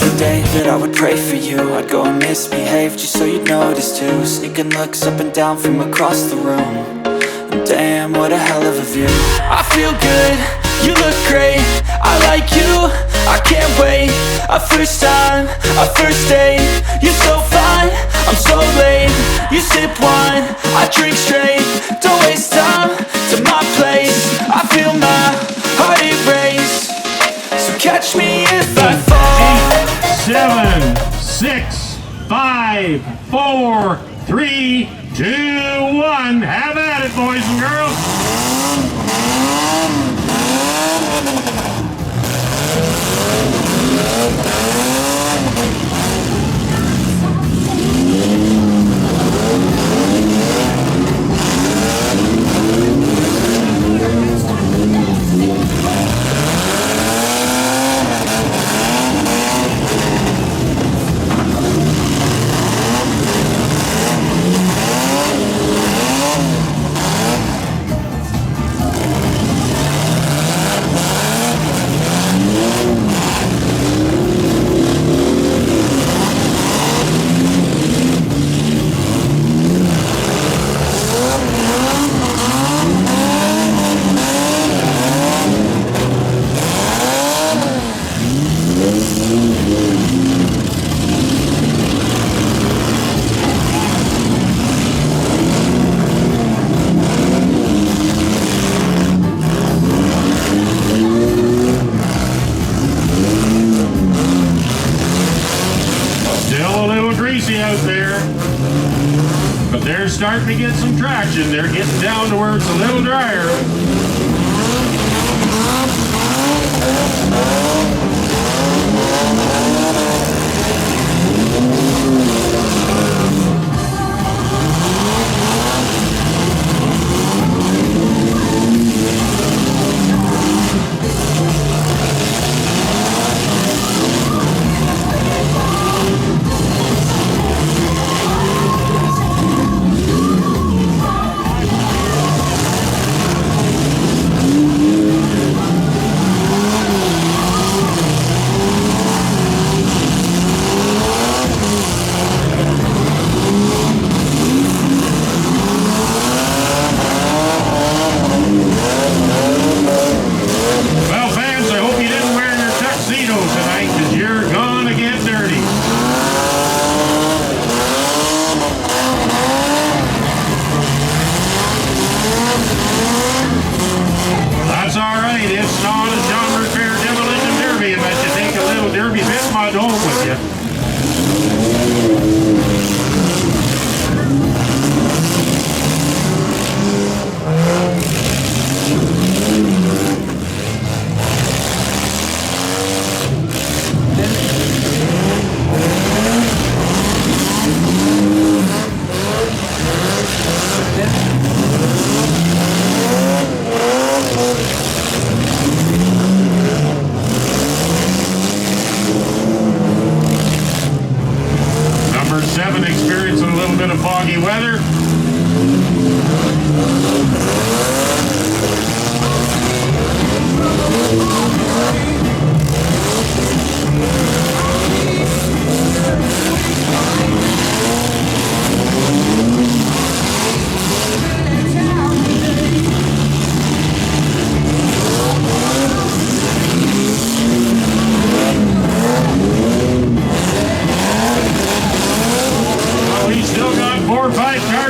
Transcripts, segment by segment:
every day that I would pray for you. I'd go and misbehave just so you'd notice too. Sneaking looks up and down from across the room. And damn, what a hell of a view. I feel good, you look great, I like you, I can't wait. A first time, a first date, you're so fine, I'm so late. You sip wine, I drink straight, don't waste time to my place. I feel my heart erase, so catch me if I fall. 8, 7, 6, 5, 4, 3, 2, 1. Have at it, boys and girls. Out there, but they're starting to get some traction. They're getting down to where it's a little drier. Number 7 experiencing a little bit of foggy weather. He's still got 4 or 5 cars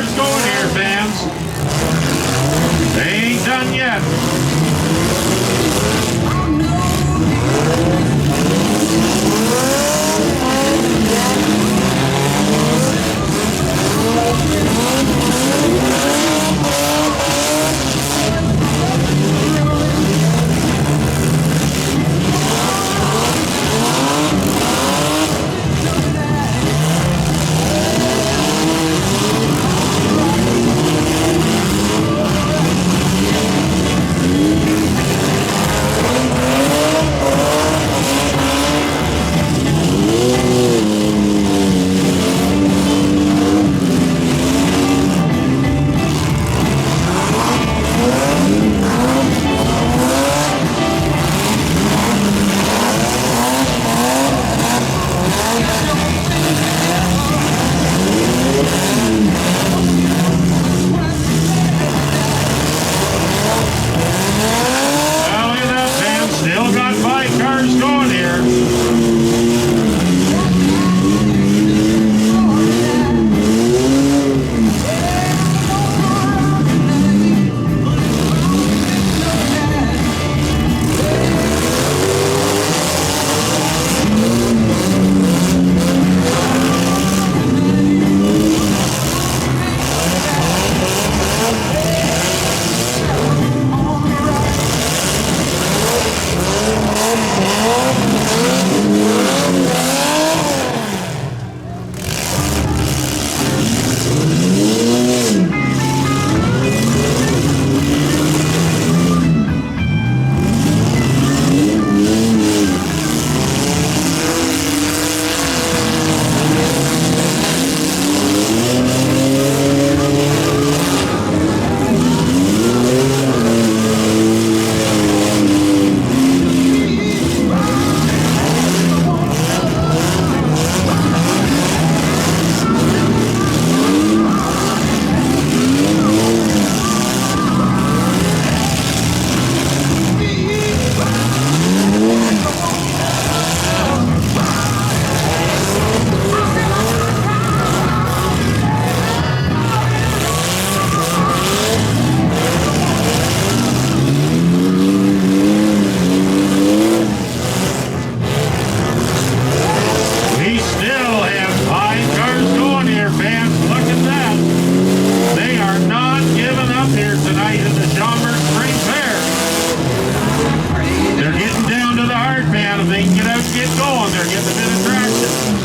if they can get out and get going. They're getting a bit of traction.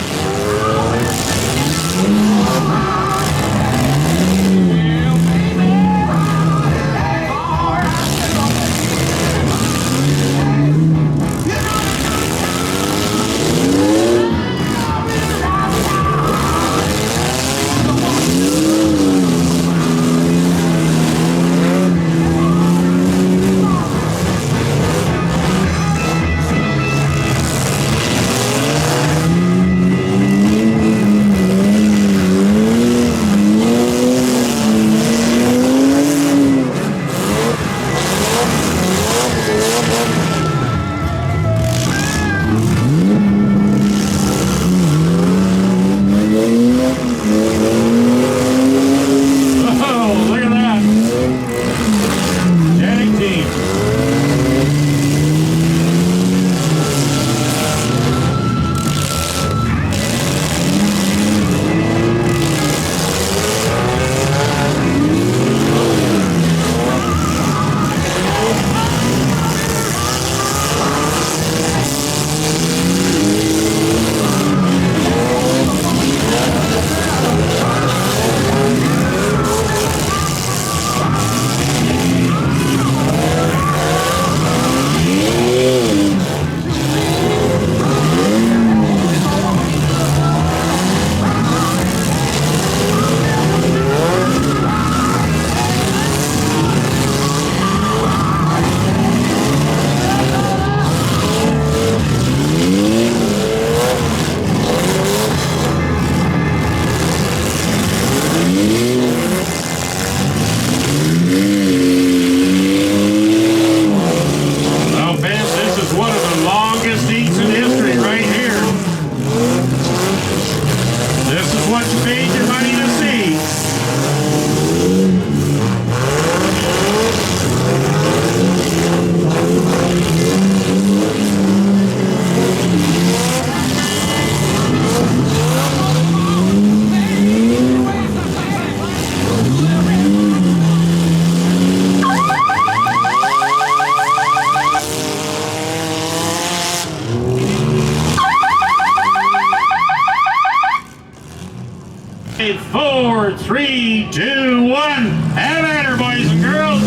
Four, three, two, one. Have at her, boys and girls.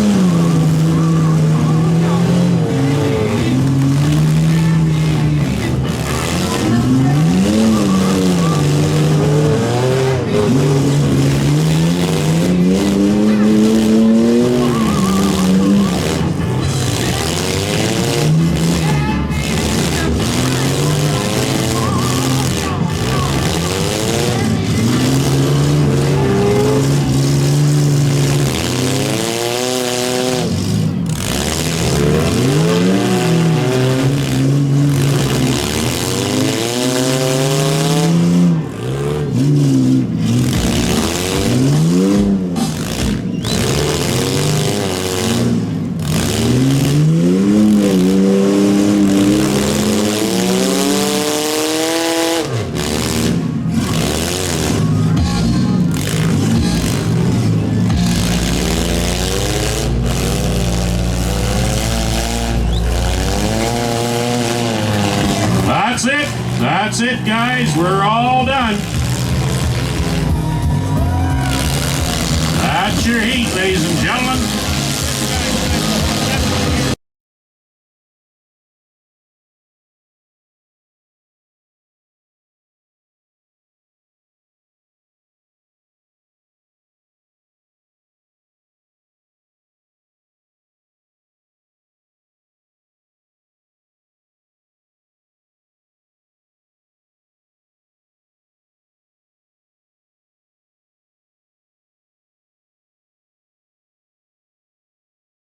That's it, guys. We're all done. That's your heat, ladies and gentlemen.